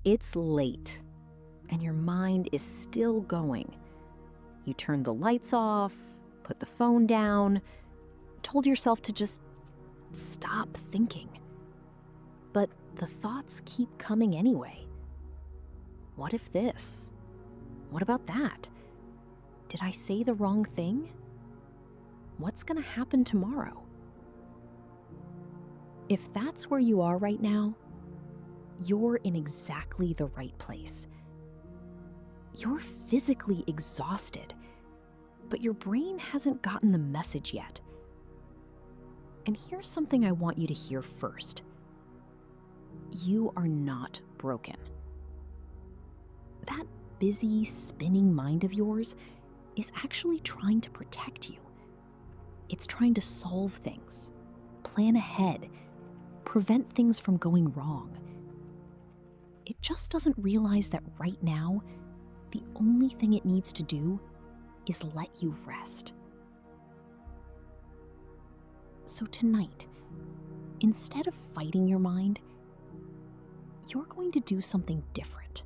It's late, and your mind is still going. You turned the lights off, put the phone down, told yourself to just stop thinking. But the thoughts keep coming anyway. What if this? What about that? Did I say the wrong thing? What's going to happen tomorrow? If that's where you are right now, you're in exactly the right place. You're physically exhausted, but your brain hasn't gotten the message yet. And here's something I want you to hear first. You are not broken. That busy, spinning mind of yours is actually trying to protect you. It's trying to solve things, plan ahead, prevent things from going wrong. It just doesn't realize that right now, the only thing it needs to do is let you rest. So tonight, instead of fighting your mind, you're going to do something different.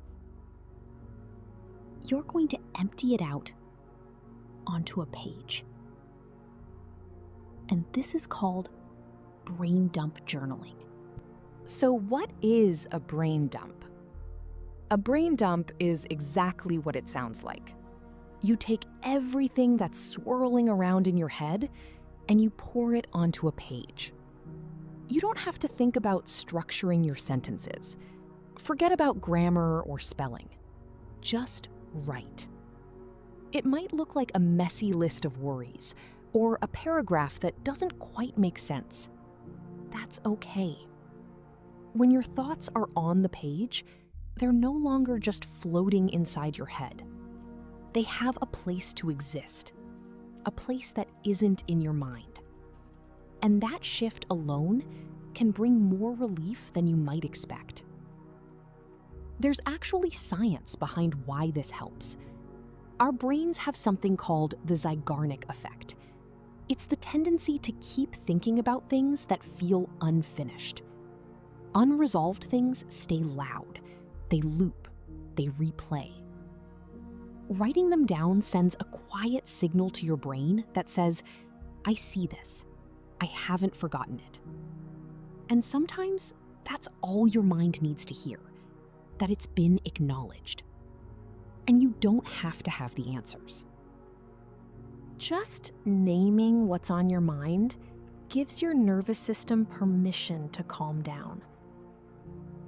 You're going to empty it out onto a page. And this is called brain dump journaling. So what is a brain dump? A brain dump is exactly what it sounds like. You take everything that's swirling around in your head and you pour it onto a page. You don't have to think about structuring your sentences. Forget about grammar or spelling. Just write. It might look like a messy list of worries or a paragraph that doesn't quite make sense. That's okay. When your thoughts are on the page, they're no longer just floating inside your head. They have a place to exist, a place that isn't in your mind. And that shift alone can bring more relief than you might expect. There's actually science behind why this helps. Our brains have something called the Zeigarnik effect. It's the tendency to keep thinking about things that feel unfinished. Unresolved things stay loud. They loop. They replay. Writing them down sends a quiet signal to your brain that says, I see this. I haven't forgotten it. And sometimes that's all your mind needs to hear, that it's been acknowledged. And you don't have to have the answers. Just naming what's on your mind gives your nervous system permission to calm down.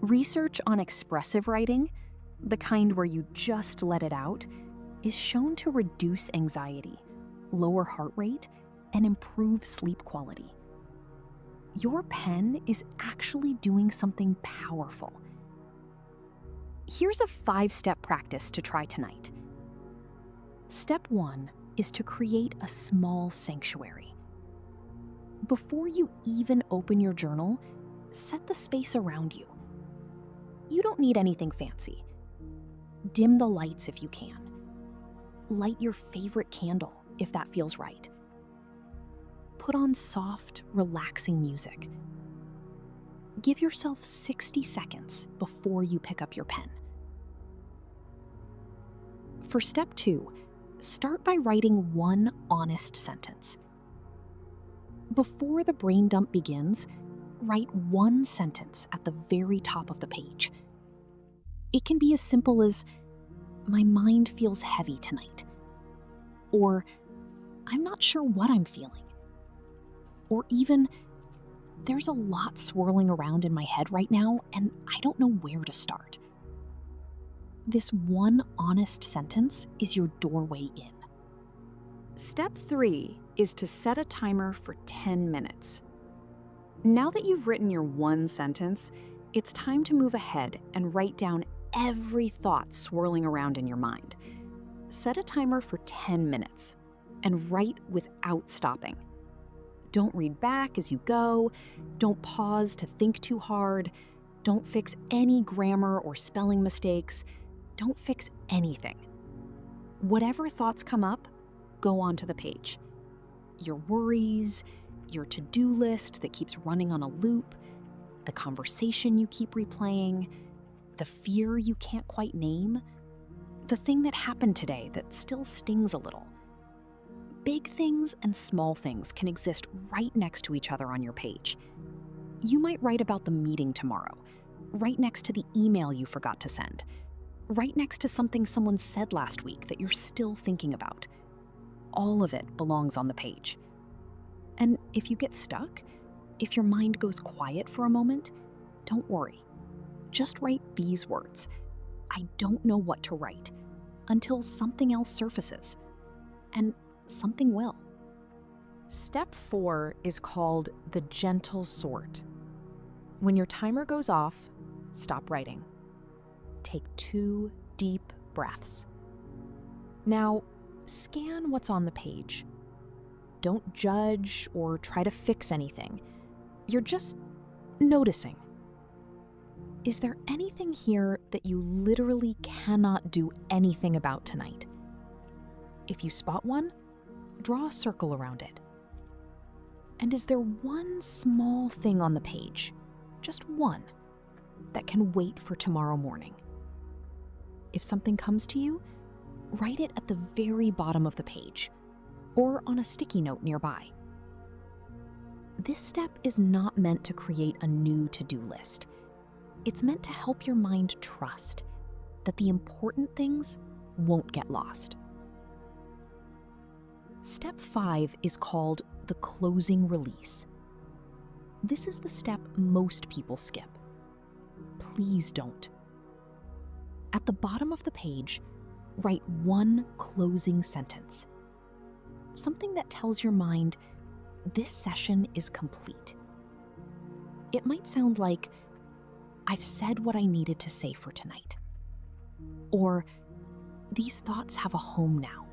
Research on expressive writing, the kind where you just let it out, is shown to reduce anxiety, lower heart rate, and improve sleep quality. Your pen is actually doing something powerful. Here's a 5-step practice to try tonight. Step 1 is to create a small sanctuary. Before you even open your journal, set the space around you. You don't need anything fancy. Dim the lights if you can. Light your favorite candle if that feels right. Put on soft, relaxing music. Give yourself 60 seconds before you pick up your pen. For step 2, start by writing one honest sentence. Before the brain dump begins, write one sentence at the very top of the page. It can be as simple as, my mind feels heavy tonight. Or, I'm not sure what I'm feeling. Or even, there's a lot swirling around in my head right now, and I don't know where to start. This one honest sentence is your doorway in. Step 3 is to set a timer for 10 minutes. Now that you've written your one sentence, it's time to move ahead and write down every thought swirling around in your mind. Set a timer for 10 minutes and write without stopping. Don't read back as you go. Don't pause to think too hard. Don't fix any grammar or spelling mistakes. Don't fix anything. Whatever thoughts come up, go onto the page. Your worries, your to-do list that keeps running on a loop, the conversation you keep replaying, The fear you can't quite name? The thing that happened today that still stings a little? Big things and small things can exist right next to each other on your page. You might write about the meeting tomorrow, right next to the email you forgot to send, right next to something someone said last week that you're still thinking about. All of it belongs on the page. And if you get stuck, if your mind goes quiet for a moment, don't worry. Just write these words: I don't know what to write, until something else surfaces. And something will. Step 4 is called the gentle sort. When your timer goes off, stop writing. Take 2 deep breaths. Now, scan what's on the page. Don't judge or try to fix anything. You're just noticing. Is there anything here that you literally cannot do anything about tonight? If you spot one, draw a circle around it. And is there one small thing on the page, just one, that can wait for tomorrow morning? If something comes to you, write it at the very bottom of the page, or on a sticky note nearby. This step is not meant to create a new to-do list. It's meant to help your mind trust that the important things won't get lost. Step 5 is called the closing release. This is the step most people skip. Please don't. At the bottom of the page, write one closing sentence. Something that tells your mind, this session is complete. It might sound like, I've said what I needed to say for tonight. Or, these thoughts have a home now.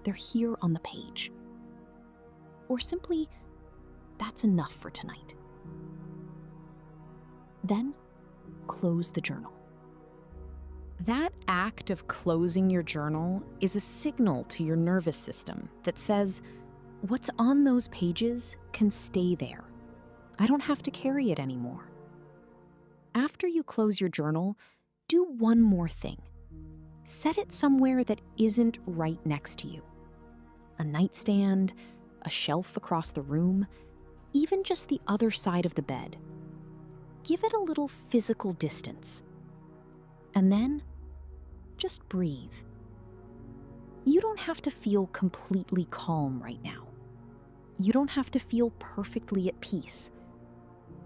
They're here on the page. Or simply, that's enough for tonight. Then, close the journal. That act of closing your journal is a signal to your nervous system that says, what's on those pages can stay there. I don't have to carry it anymore. After you close your journal, do one more thing. Set it somewhere that isn't right next to you. A nightstand, a shelf across the room, even just the other side of the bed. Give it a little physical distance. And then, just breathe. You don't have to feel completely calm right now. You don't have to feel perfectly at peace.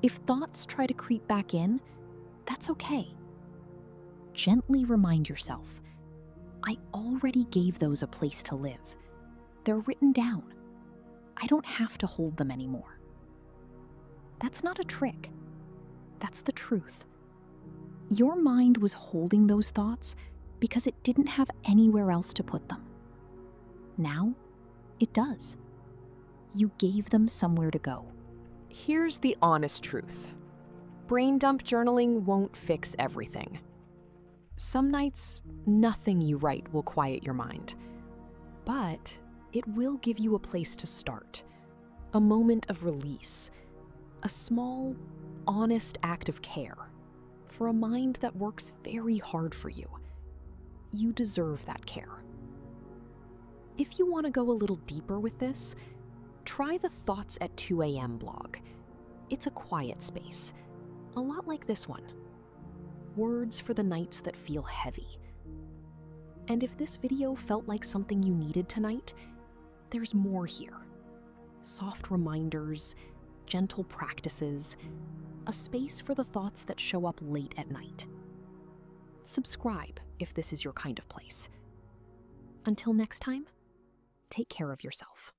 If thoughts try to creep back in, that's okay. Gently remind yourself, I already gave those a place to live. They're written down. I don't have to hold them anymore. That's not a trick. That's the truth. Your mind was holding those thoughts because it didn't have anywhere else to put them. Now, it does. You gave them somewhere to go. Here's the honest truth. Brain dump journaling won't fix everything. Some nights, nothing you write will quiet your mind. But it will give you a place to start, a moment of release, a small, honest act of care for a mind that works very hard for you. You deserve that care. If you want to go a little deeper with this, try the Thoughts at 2 a.m. blog. It's a quiet space, a lot like this one. Words for the nights that feel heavy. And if this video felt like something you needed tonight, there's more here. Soft reminders, gentle practices, a space for the thoughts that show up late at night. Subscribe if this is your kind of place. Until next time, take care of yourself.